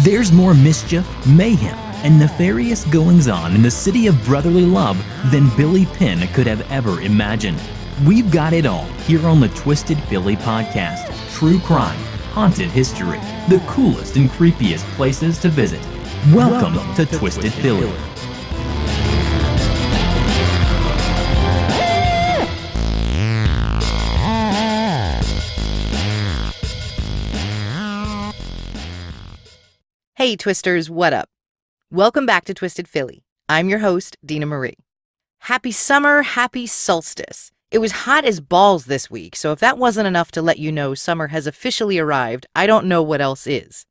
There's more mischief, mayhem, and nefarious goings-on in the city of brotherly love than Billy Penn could have ever imagined. We've got it all here on the Twisted Philly podcast. True crime, haunted history, the coolest and creepiest places to visit. Welcome to Twisted Philly. Hey Twisters, what up? Welcome back to Twisted Philly. I'm your host, Dina Marie. Happy summer, happy solstice. It was hot as balls this week, so if that wasn't enough to let you know summer has officially arrived, I don't know what else is.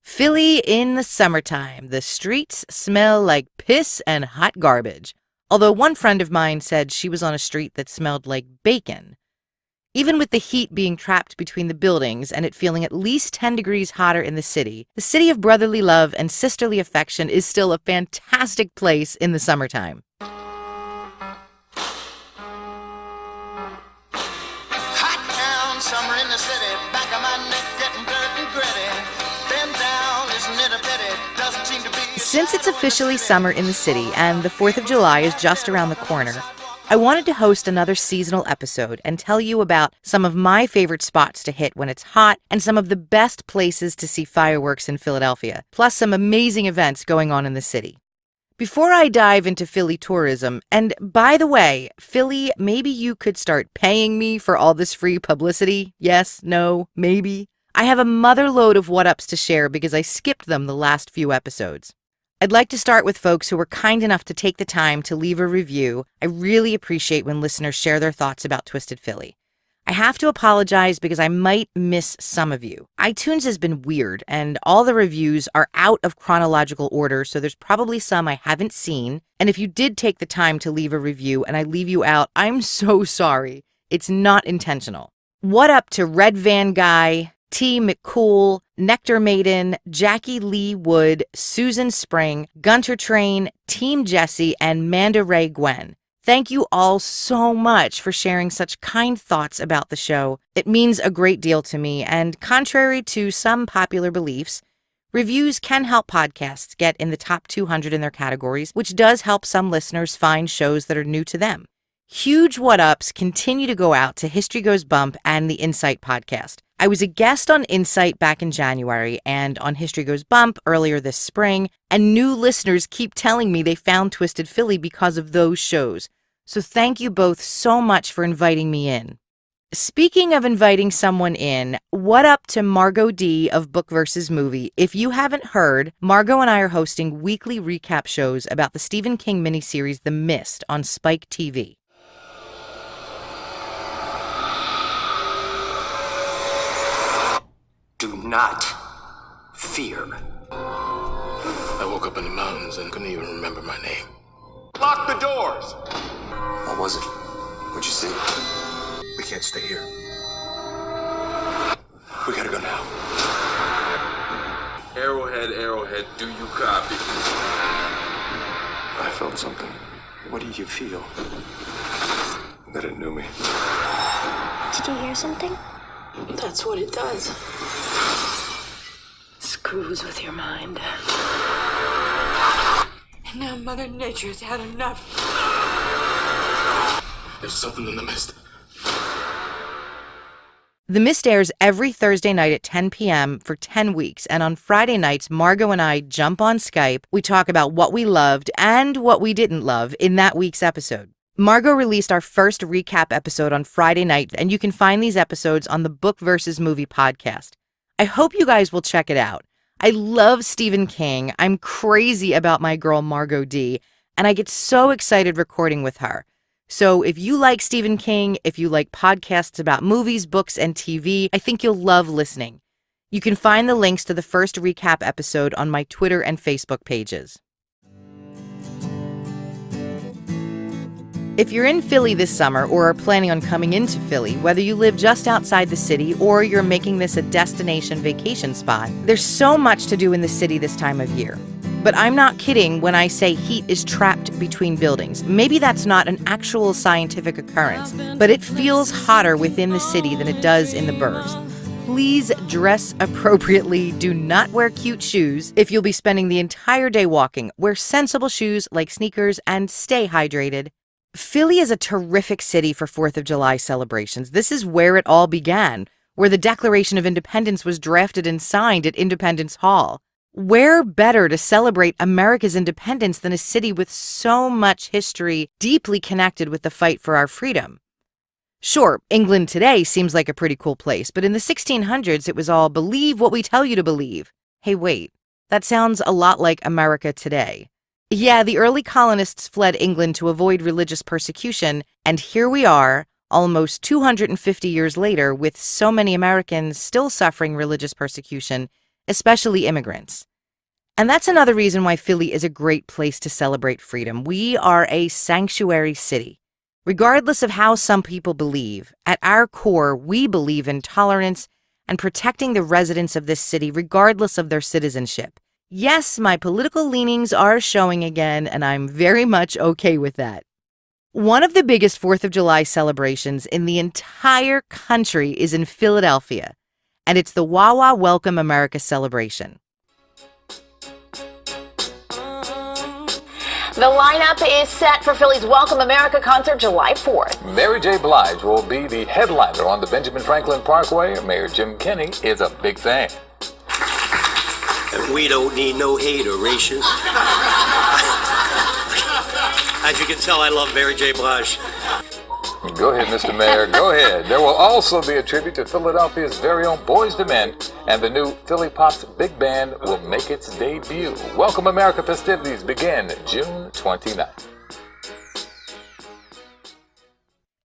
Philly in the summertime. The streets smell like piss and hot garbage. Although one friend of mine said she was on a street that smelled like bacon. Even with the heat being trapped between the buildings and it feeling at least 10 degrees hotter in the city of brotherly love and sisterly affection is still a fantastic place in the summertime. Hot town, summer in the city, back of my neck getting dirt and gritty. Been down, isn't it a pity? Doesn't seem to be. Since it's officially summer in the city and the 4th of July is just around the corner, I wanted to host another seasonal episode and tell you about some of my favorite spots to hit when it's hot and some of the best places to see fireworks in Philadelphia, plus some amazing events going on in the city. Before I dive into Philly tourism, and by the way, Philly, maybe you could start paying me for all this free publicity. Yes, no, maybe. I have a mother load of what-ups to share because I skipped them the last few episodes. I'd like to start with folks who were kind enough to take the time to leave a review. I really appreciate when listeners share their thoughts about Twisted Philly. I have to apologize because I might miss some of you. iTunes has been weird, and all the reviews are out of chronological order, so there's probably some I haven't seen. And if you did take the time to leave a review and I leave you out, I'm so sorry. It's not intentional. What up to Red Van Guy, T. McCool, Nectar Maiden, Jackie Lee Wood, Susan Spring, Gunter Train, Team Jesse, and Manda Ray Gwen. Thank you all so much for sharing such kind thoughts about the show. It means a great deal to me, and contrary to some popular beliefs, reviews can help podcasts get in the top 200 in their categories, which does help some listeners find shows that are new to them. Huge what-ups continue to go out to History Goes Bump and the Insight podcast. I was a guest on Insight back in January and on History Goes Bump earlier this spring, and new listeners keep telling me they found Twisted Philly because of those shows. So thank you both so much for inviting me in. Speaking of inviting someone in, what up to Margot D of Book vs. Movie? If you haven't heard, Margot and I are hosting weekly recap shows about the Stephen King miniseries The Mist on Spike TV. Do not fear. I woke up in the mountains and couldn't even remember my name. Lock the doors! What was it? What'd you see? We can't stay here. We gotta go now. Arrowhead, do you copy? I felt something. What did you feel? That it knew me. Did you hear something? That's what it does. Screws with your mind. And now Mother Nature's had enough. There's something in the mist. The Mist airs every Thursday night at 10 p.m. for 10 weeks, and on Friday nights, Margot and I jump on Skype. We talk about what we loved and what we didn't love in that week's episode. Margot released our first recap episode on Friday night, and you can find these episodes on the Book vs. Movie podcast. I hope you guys will check it out. I love Stephen King. I'm crazy about my girl Margot D, and I get so excited recording with her. So if you like Stephen King, if you like podcasts about movies, books, and TV, I think you'll love listening. You can find the links to the first recap episode on my Twitter and Facebook pages. If you're in Philly this summer or are planning on coming into Philly, whether you live just outside the city or you're making this a destination vacation spot, there's so much to do in the city this time of year. But I'm not kidding when I say heat is trapped between buildings. Maybe that's not an actual scientific occurrence, but it feels hotter within the city than it does in the burbs. please dress appropriately. Do not wear cute shoes. If you'll be spending the entire day walking, wear sensible shoes like sneakers and stay hydrated. Philly is a terrific city for 4th of July celebrations. This is where it all began, where the Declaration of Independence was drafted and signed at Independence Hall. Where better to celebrate America's independence than a city with so much history deeply connected with the fight for our freedom? Sure, England today seems like a pretty cool place, but in the 1600s it was all believe what we tell you to believe. Hey, wait, that sounds a lot like America today. Yeah, the early colonists fled England to avoid religious persecution, and here we are, almost 250 years later, with so many Americans still suffering religious persecution, especially immigrants. And that's another reason why Philly is a great place to celebrate freedom. We are a sanctuary city. Regardless of how some people believe, at our core, we believe in tolerance and protecting the residents of this city regardless of their citizenship. Yes, my political leanings are showing again, and I'm very much okay with that. One of the biggest 4th of July celebrations in the entire country is in Philadelphia, and it's the Wawa Welcome America celebration. The lineup is set for Philly's Welcome America concert July 4th. Mary J. Blige will be the headliner on the Benjamin Franklin Parkway. Mayor Jim Kenney is a big fan. We don't need no hateration. As you can tell, I love Mary J. Blige. Go ahead, Mr. Mayor, go ahead. There will also be a tribute to Philadelphia's very own Boyz II Men, and the new Philly Pops Big Band will make its debut. Welcome America festivities begin June 29th.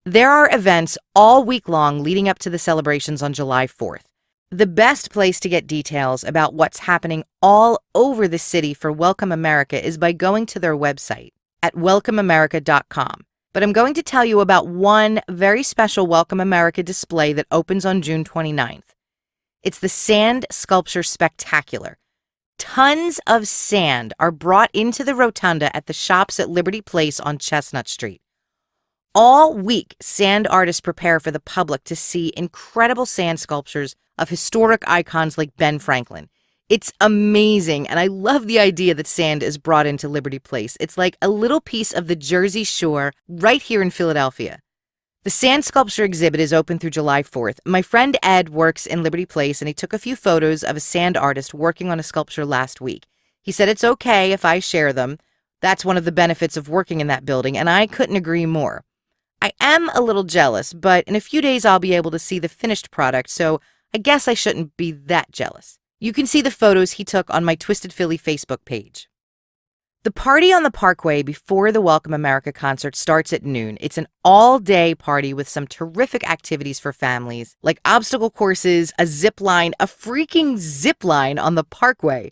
There are events all week long leading up to the celebrations on July 4th. The best place to get details about what's happening all over the city for Welcome America is by going to their website at welcomeamerica.com. But I'm going to tell you about one very special Welcome America display that opens on June 29th. It's the Sand Sculpture Spectacular. Tons of sand are brought into the rotunda at the shops at Liberty Place on Chestnut Street. All week, sand artists prepare for the public to see incredible sand sculptures of historic icons like Ben Franklin. It's amazing, and I love the idea that sand is brought into Liberty Place. It's like a little piece of the Jersey Shore right here in Philadelphia. The sand sculpture exhibit is open through July 4th. My friend Ed works in Liberty Place, and he took a few photos of a sand artist working on a sculpture last week. He said it's okay if I share them. That's one of the benefits of working in that building, and I couldn't agree more. I am a little jealous, but in a few days I'll be able to see the finished product, so I guess I shouldn't be that jealous. You can see the photos he took on my Twisted Philly Facebook page. The party on the Parkway before the Welcome America concert starts at noon. It's an all-day party with some terrific activities for families, like obstacle courses, a zip line, a freaking zip line on the Parkway.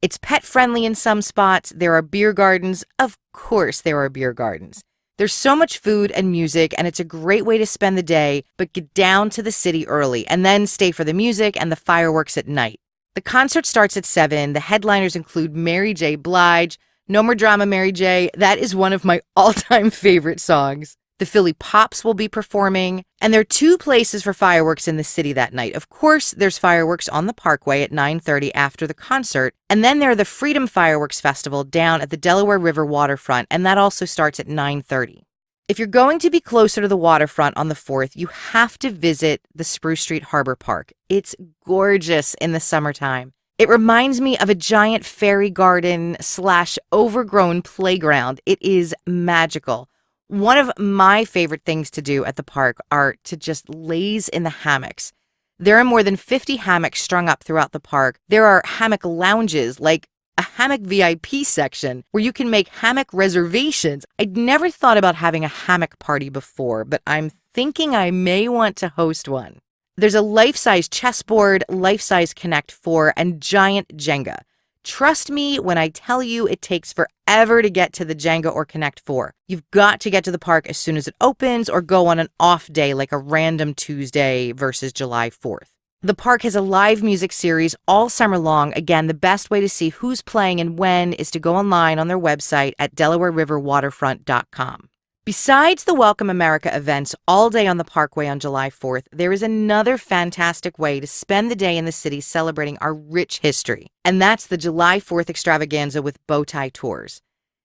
It's pet-friendly in some spots. There are beer gardens. Of course there are beer gardens. There's so much food and music, and it's a great way to spend the day, but get down to the city early and then stay for the music and the fireworks at night. The concert starts at 7. The headliners include Mary J. Blige, No More Drama Mary J. That is one of my all-time favorite songs. The Philly Pops will be performing, and there are 2 places for fireworks in the city that night. Of course, there's fireworks on the Parkway at 9:30 after the concert, and then there are the Freedom Fireworks Festival down at the Delaware River waterfront, and that also starts at 9:30. If you're going to be closer to the waterfront on the 4th, you have to visit the Spruce Street Harbor Park. It's gorgeous in the summertime. It reminds me of a giant fairy garden / overgrown playground. It is magical. One of my favorite things to do at the park are to just laze in the hammocks. There are more than 50 hammocks strung up throughout the park. There are hammock lounges, like a hammock VIP section where you can make hammock reservations. I'd never thought about having a hammock party before, but I'm thinking I may want to host one. There's a life-size chessboard, life-size Connect 4, and giant Jenga. Trust me when I tell you it takes forever to get to the Jenga or Connect 4. You've got to get to the park as soon as it opens or go on an off day like a random Tuesday versus July 4th. The park has a live music series all summer long. Again, the best way to see who's playing and when is to go online on their website at DelawareRiverWaterfront.com. Besides the Welcome America events all day on the Parkway on July 4th, there is another fantastic way to spend the day in the city celebrating our rich history, and that's the July 4th extravaganza with Bowtie Tours.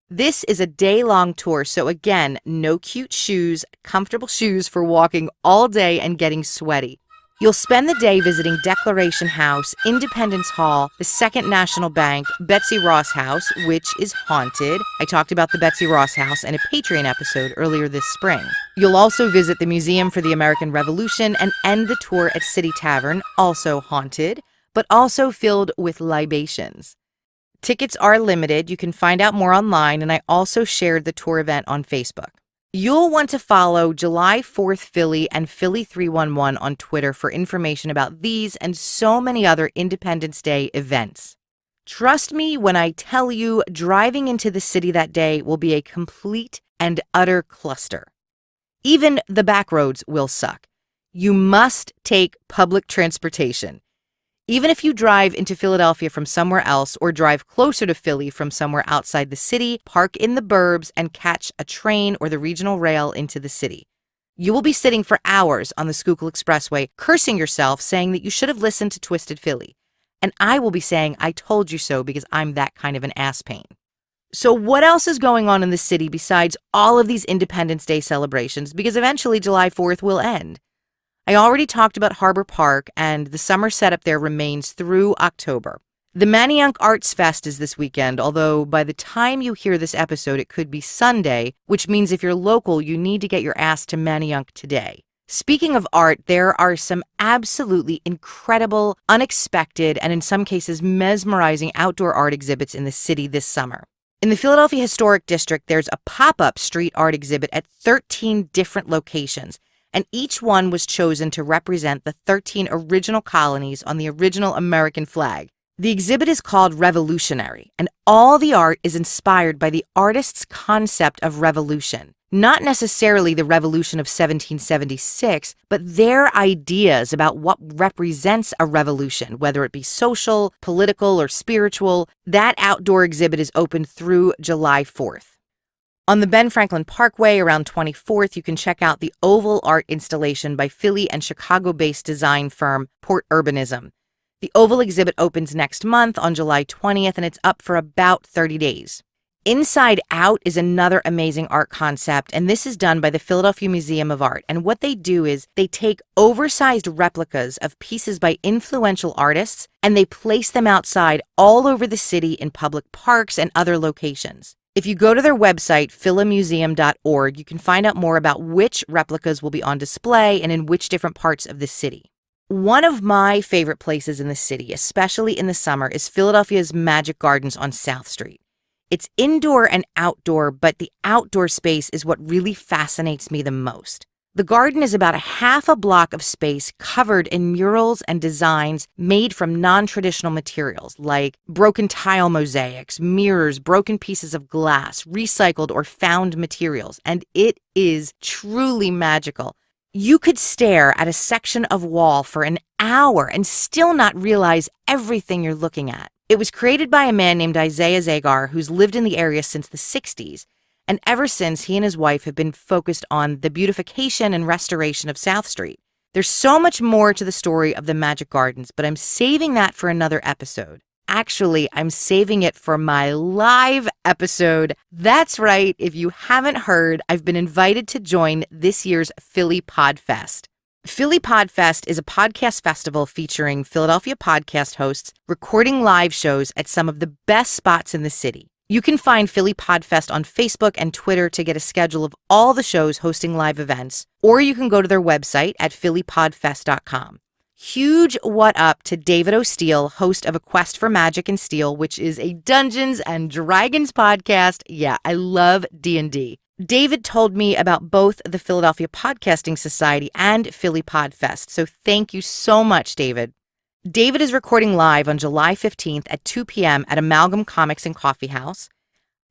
This is a day-long tour, so again, no cute shoes, comfortable shoes for walking all day and getting sweaty. You'll spend the day visiting Declaration House, Independence Hall, the Second National Bank, Betsy Ross House, which is haunted. I talked about the Betsy Ross House in a Patreon episode earlier this spring. You'll also visit the Museum for the American Revolution and end the tour at City Tavern, also haunted, but also filled with libations. Tickets are limited. You can find out more online, and I also shared the tour event on Facebook. You'll want to follow July 4th Philly and Philly 311 on Twitter for information about these and so many other Independence Day events. Trust me when I tell you driving into the city that day will be a complete and utter cluster. Even the back roads will suck. You must take public transportation. Even if you drive into Philadelphia from somewhere else or drive closer to Philly from somewhere outside the city, park in the burbs and catch a train or the regional rail into the city. You will be sitting for hours on the Schuylkill Expressway, cursing yourself, saying that you should have listened to Twisted Philly. And I will be saying, I told you so, because I'm that kind of an ass pain. So what else is going on in the city besides all of these Independence Day celebrations? Because eventually July 4th will end. I already talked about Harbor Park, and the summer setup there remains through October. The Manayunk Arts Fest is this weekend, although by the time you hear this episode, it could be Sunday, which means if you're local, you need to get your ass to Manayunk today. Speaking of art, there are some absolutely incredible, unexpected, and in some cases mesmerizing outdoor art exhibits in the city this summer. In the Philadelphia Historic District, there's a pop-up street art exhibit at 13 different locations, and each one was chosen to represent the 13 original colonies on the original American flag. The exhibit is called Revolutionary, and all the art is inspired by the artist's concept of revolution. Not necessarily the revolution of 1776, but their ideas about what represents a revolution, whether it be social, political, or spiritual. That outdoor exhibit is open through July 4th. On the Ben Franklin Parkway around 24th, you can check out the oval art installation by Philly and Chicago-based design firm Port Urbanism. The oval exhibit opens next month on July 20th, and it's up for about 30 days. Inside Out is another amazing art concept, and this is done by the Philadelphia Museum of Art. And what they do is they take oversized replicas of pieces by influential artists, and they place them outside all over the city in public parks and other locations. If you go to their website, philamuseum.org, you can find out more about which replicas will be on display and in which different parts of the city. One of my favorite places in the city, especially in the summer, is Philadelphia's Magic Gardens on South Street. It's indoor and outdoor, but the outdoor space is what really fascinates me the most. The garden is about a half a block of space covered in murals and designs made from non-traditional materials like broken tile mosaics, mirrors, broken pieces of glass, recycled or found materials, and it is truly magical. You could stare at a section of wall for an hour and still not realize everything you're looking at. It was created by a man named Isaiah Zagar, who's lived in the area since the 60s. And ever since, he and his wife have been focused on the beautification and restoration of South Street. There's so much more to the story of the Magic Gardens, but I'm saving that for another episode. Actually, I'm saving it for my live episode. That's right. If you haven't heard, I've been invited to join this year's Philly Podfest. Philly Podfest is a podcast festival featuring Philadelphia podcast hosts recording live shows at some of the best spots in the city. You can find Philly Podfest on Facebook and Twitter to get a schedule of all the shows hosting live events, or you can go to their website at phillypodfest.com. Huge what up to David O'Steele, host of A Quest for Magic and Steel, which is a Dungeons and Dragons podcast. Yeah, I love D&D. David told me about both the Philadelphia Podcasting Society and Philly Podfest, so thank you so much, David. David is recording live on July 15th at 2 p.m. at Amalgam Comics and Coffee House.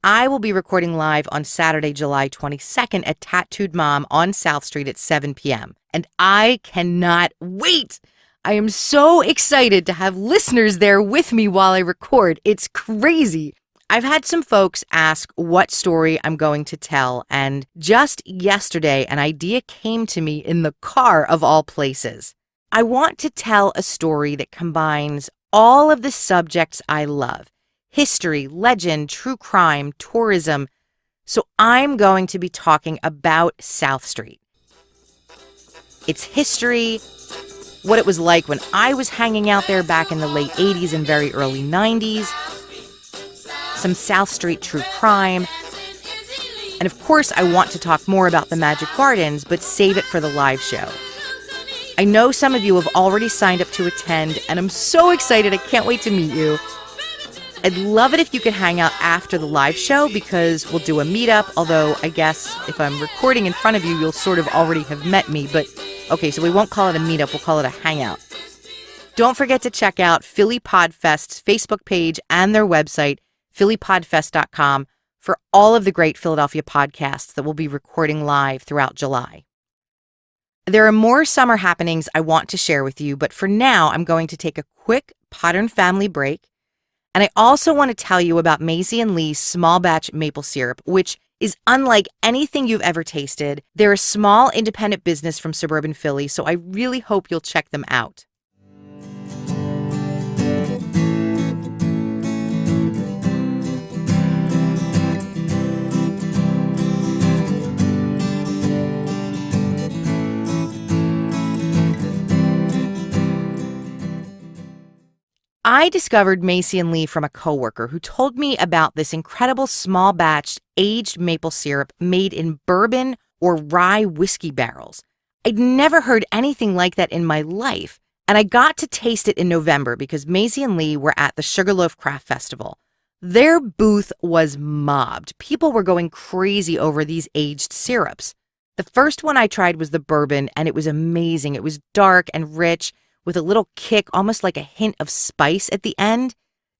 I will be recording live on Saturday, July 22nd at Tattooed Mom on South Street at 7 p.m. And I cannot wait! I am so excited to have listeners there with me while I record. It's crazy. I've had some folks ask what story I'm going to tell, and just yesterday, an idea came to me in the car of all places. I want to tell a story that combines all of the subjects I love: history, legend, true crime, tourism. So I'm going to be talking about South Street. Its history, what it was like when I was hanging out there back in the late 80s and very early 90s, some South Street true crime, and of course I want to talk more about the Magic Gardens, but save it for the live show. I know some of you have already signed up to attend, and I'm so excited. I can't wait to meet you. I'd love it if you could hang out after the live show, because we'll do a meetup, although I guess if I'm recording in front of you, you'll sort of already have met me. But okay, so we won't call it a meetup, we'll call it a hangout. Don't forget to check out Philly Podfest's Facebook page and their website, phillypodfest.com, for all of the great Philadelphia podcasts that we'll be recording live throughout July. There are more summer happenings I want to share with you, but for now, I'm going to take a quick Podern Family break. And I also want to tell you about Macy & Lee's small batch maple syrup, which is unlike anything you've ever tasted. They're a small independent business from suburban Philly, so I really hope you'll check them out. I discovered Macy & Lee from a coworker who told me about this incredible small batch aged maple syrup made in bourbon or rye whiskey barrels. I'd never heard anything like that in my life, and I got to taste it in November because Macy & Lee were at the Sugarloaf Craft Festival. Their booth was mobbed. People were going crazy over these aged syrups. The first one I tried was the bourbon, and it was amazing. It was dark and rich, with a little kick, almost like a hint of spice at the end.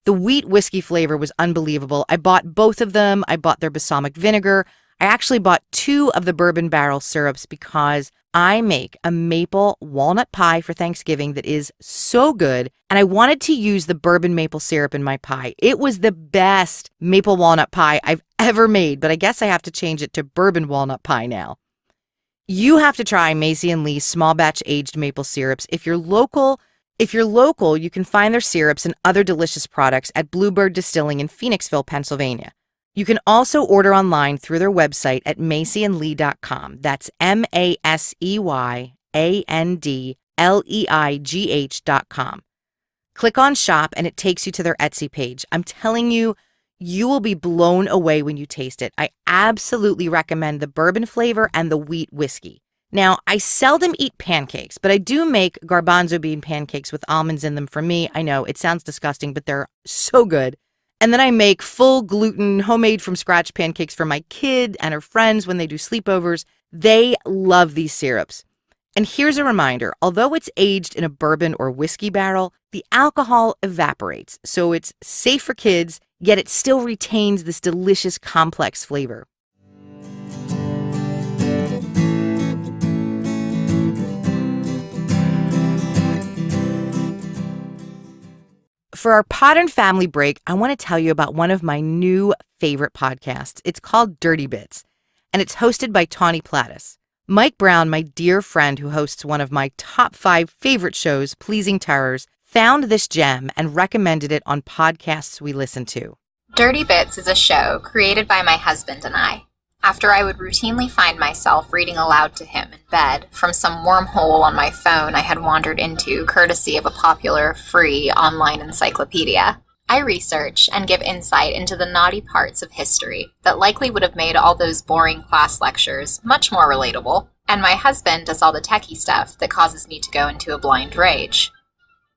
The wheat whiskey flavor was unbelievable. I bought both of them. I bought their balsamic vinegar. I actually bought 2 of the bourbon barrel syrups because I make a maple walnut pie for Thanksgiving that is so good, and I wanted to use the bourbon maple syrup in my pie. It was the best maple walnut pie I've ever made, but I guess I have to change it to bourbon walnut pie now. You have to try Macy & Lee's small batch aged maple syrups. If you're local, you can find their syrups and other delicious products at Bluebird Distilling in Phoenixville, Pennsylvania. You can also order online through their website at macyandlee.com. That's MASEYANDLEIGH.com. Click on shop and it takes you to their Etsy page. I'm telling you, you will be blown away when you taste it. I absolutely recommend the bourbon flavor and the wheat whiskey. Now, I seldom eat pancakes, but I do make garbanzo bean pancakes with almonds in them for me. I know, it sounds disgusting, but they're so good. And then I make full gluten, homemade from scratch pancakes for my kid and her friends when they do sleepovers. They love these syrups. And here's a reminder, although it's aged in a bourbon or whiskey barrel, the alcohol evaporates, so it's safe for kids, yet it still retains this delicious, complex flavor. For our Podern Family break, I want to tell you about one of my new favorite podcasts. It's called Dirty Bits, and it's hosted by Tawny Plattis. Mike Brown, my dear friend who hosts one of my top 5 favorite shows, Pleasing Terrors, found this gem and recommended it on podcasts we listen to. Dirty Bits is a show created by my husband and I. After I would routinely find myself reading aloud to him in bed from some wormhole on my phone I had wandered into courtesy of a popular, free online encyclopedia, I research and give insight into the naughty parts of history that likely would have made all those boring class lectures much more relatable, and my husband does all the techie stuff that causes me to go into a blind rage.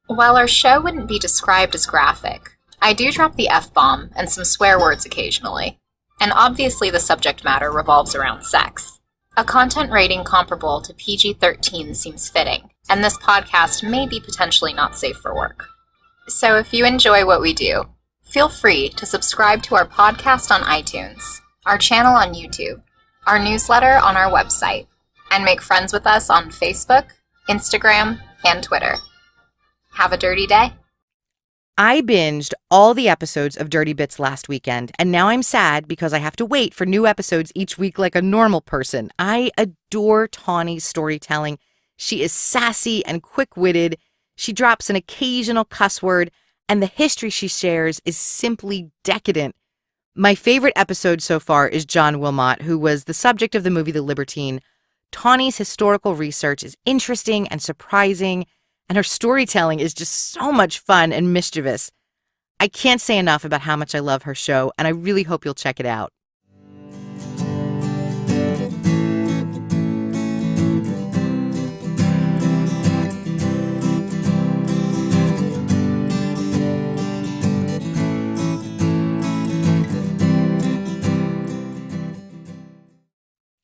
While our show wouldn't be described as graphic, I do drop the F-bomb and some swear words occasionally, and obviously the subject matter revolves around sex. A content rating comparable to PG-13 seems fitting, and this podcast may be potentially not safe for work. So if you enjoy what we do, feel free to subscribe to our podcast on iTunes, our channel on YouTube, our newsletter on our website, and make friends with us on Facebook, Instagram, and Twitter. Have a dirty day. I binged all the episodes of Dirty Bits last weekend, and now I'm sad because I have to wait for new episodes each week like a normal person. I adore Tawny's storytelling. She is sassy and quick-witted. She drops an occasional cuss word, and the history she shares is simply decadent. My favorite episode so far is John Wilmot, who was the subject of the movie The Libertine. Tawny's historical research is interesting and surprising, and her storytelling is just so much fun and mischievous. I can't say enough about how much I love her show, and I really hope you'll check it out.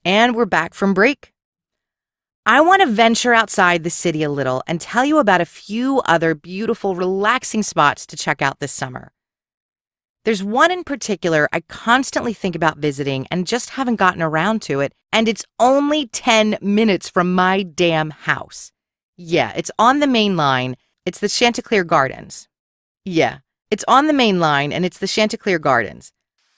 And we're back from break. I want to venture outside the city a little and tell you about a few other beautiful, relaxing spots to check out this summer. There's one in particular I constantly think about visiting and just haven't gotten around to it, and it's only 10 minutes from my damn house. Yeah, it's on the main line. It's the Chanticleer Gardens. Yeah, it's on the main line, and it's the Chanticleer Gardens.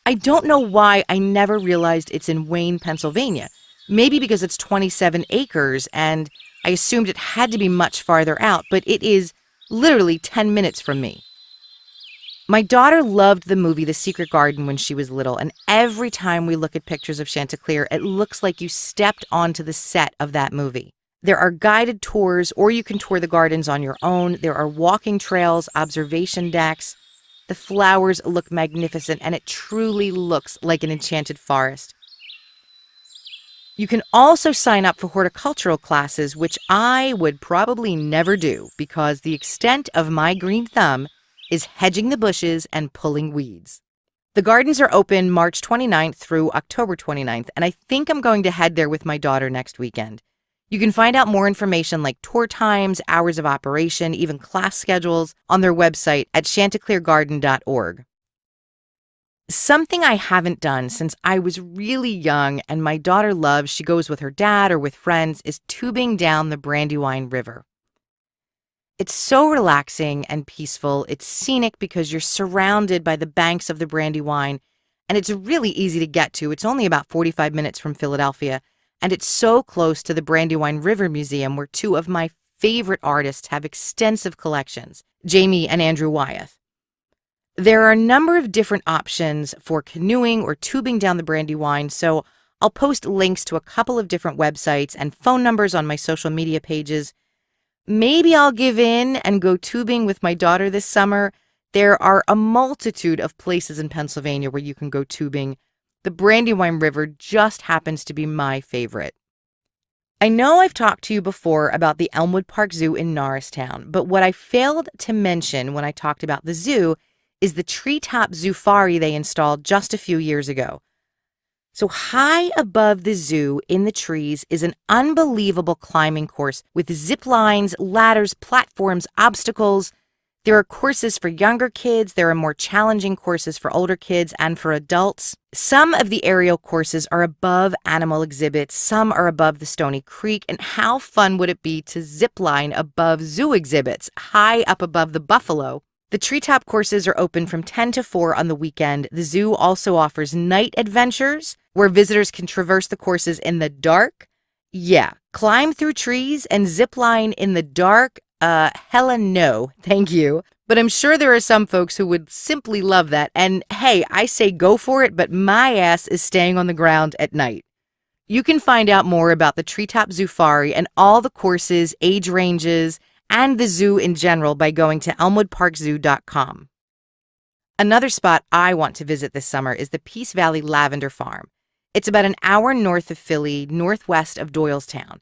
I don't know why I never realized it's in Wayne, Pennsylvania. Maybe because it's 27 acres, and I assumed it had to be much farther out, but it is literally 10 minutes from me. My daughter loved the movie The Secret Garden when she was little, and every time we look at pictures of Chanticleer, it looks like you stepped onto the set of that movie. There are guided tours, or you can tour the gardens on your own. There are walking trails, observation decks. The flowers look magnificent, and it truly looks like an enchanted forest. You can also sign up for horticultural classes, which I would probably never do because the extent of my green thumb is hedging the bushes and pulling weeds. The gardens are open March 29th through October 29th, and I think I'm going to head there with my daughter next weekend. You can find out more information like tour times, hours of operation, even class schedules on their website at chanticleergarden.org. Something I haven't done since I was really young and my daughter loves, she goes with her dad or with friends, is tubing down the Brandywine River. It's so relaxing and peaceful. It's scenic because you're surrounded by the banks of the Brandywine, and it's really easy to get to. It's only about 45 minutes from Philadelphia, and it's so close to the Brandywine River Museum where two of my favorite artists have extensive collections, Jamie and Andrew Wyeth. There are a number of different options for canoeing or tubing down the Brandywine, so I'll post links to a couple of different websites and phone numbers on my social media pages. Maybe I'll give in and go tubing with my daughter this summer. There are a multitude of places in Pennsylvania where you can go tubing. The Brandywine River just happens to be my favorite. I know I've talked to you before about the Elmwood Park Zoo in Norristown, but what I failed to mention when I talked about the zoo is the treetop zoofari they installed just a few years ago. So high above the zoo in the trees is an unbelievable climbing course with zip lines, ladders, platforms, obstacles. There are courses for younger kids. There are more challenging courses for older kids and for adults. Some of the aerial courses are above animal exhibits. Some are above the Stony Creek. And how fun would it be to zip line above zoo exhibits, high up above the buffalo? The treetop courses are open from 10 to 4 on the weekend. The zoo also offers night adventures where visitors can traverse the courses in the dark. Yeah, climb through trees and zip line in the dark. Hella no, thank you. But I'm sure there are some folks who would simply love that. And hey, I say go for it, but my ass is staying on the ground at night. You can find out more about the Treetop Zoofari and all the courses, age ranges, and the zoo in general by going to elmwoodparkzoo.com. Another spot I want to visit this summer is the Peace Valley Lavender Farm. It's about an hour north of Philly, northwest of Doylestown.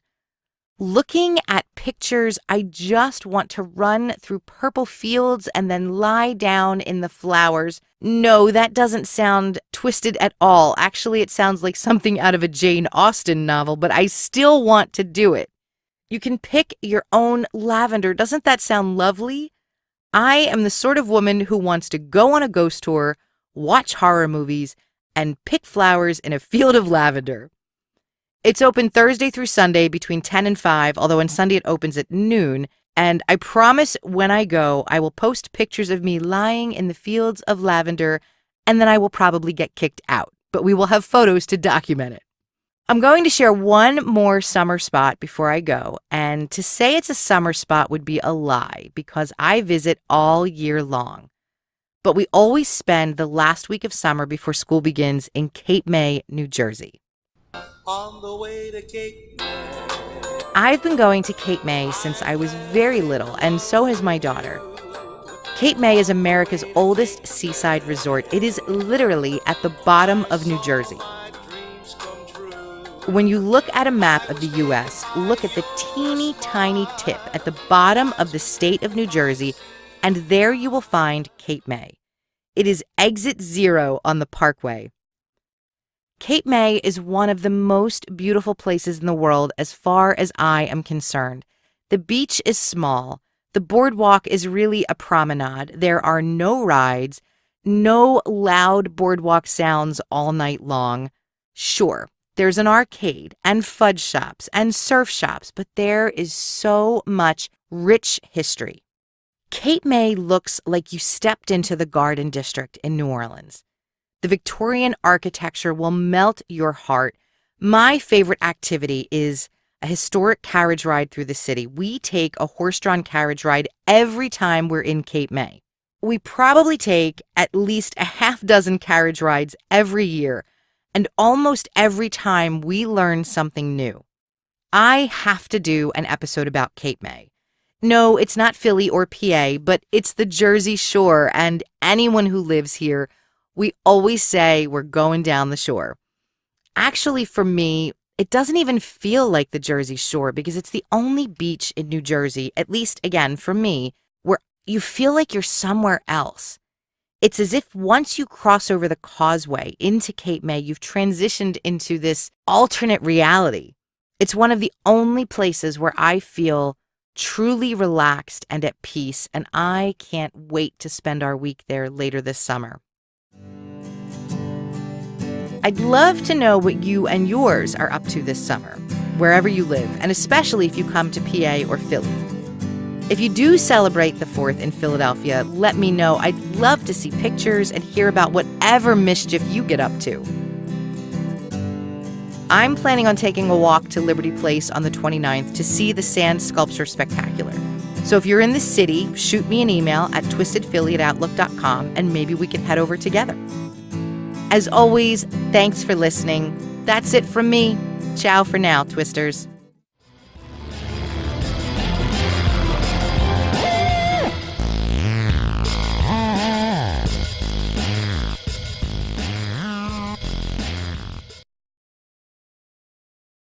Looking at pictures, I just want to run through purple fields and then lie down in the flowers. No, that doesn't sound twisted at all. Actually, it sounds like something out of a Jane Austen novel, but I still want to do it. You can pick your own lavender. Doesn't that sound lovely? I am the sort of woman who wants to go on a ghost tour, watch horror movies, and pick flowers in a field of lavender. It's open Thursday through Sunday between 10 and 5, although on Sunday it opens at noon, And I promise when I go, I will post pictures of me lying in the fields of lavender, and then I will probably get kicked out, but we will have photos to document it. I'm going to share one more summer spot before I go, and to say it's a summer spot would be a lie because I visit all year long. But we always spend the last week of summer before school begins in Cape May, New Jersey. On the way to Cape May. I've been going to Cape May since I was very little, and so has my daughter. Cape May is America's oldest seaside resort. It is literally at the bottom of New Jersey. When you look at a map of the U.S., look at the teeny tiny tip at the bottom of the state of New Jersey, and there you will find Cape May. It is exit 0 on the Parkway. Cape May is one of the most beautiful places in the world as far as I am concerned. The beach is small. The boardwalk is really a promenade. There are no rides, no loud boardwalk sounds all night long. Sure, there's an arcade and fudge shops and surf shops, but there is so much rich history. Cape May looks like you stepped into the Garden District in New Orleans. The Victorian architecture will melt your heart. My favorite activity is a historic carriage ride through the city. We take a horse-drawn carriage ride every time we're in Cape May. We probably take at least a half dozen carriage rides every year, and almost every time we learn something new. I have to do an episode about Cape May. No, it's not Philly or PA, but it's the Jersey Shore, and anyone who lives here, we always say we're going down the shore. Actually, for me, it doesn't even feel like the Jersey Shore because it's the only beach in New Jersey, at least, again, for me, where you feel like you're somewhere else. It's as if once you cross over the causeway into Cape May, you've transitioned into this alternate reality. It's one of the only places where I feel truly relaxed and at peace, and I can't wait to spend our week there later this summer. I'd love to know what you and yours are up to this summer, wherever you live, and especially if you come to PA or Philly. If you do celebrate the 4th in Philadelphia, let me know. I'd love to see pictures and hear about whatever mischief you get up to. I'm planning on taking a walk to Liberty Place on the 29th to see the Sand Sculpture Spectacular. So if you're in the city, shoot me an email at twistedphilly@outlook.com and maybe we can head over together. As always, thanks for listening. That's it from me. Ciao for now, Twisters.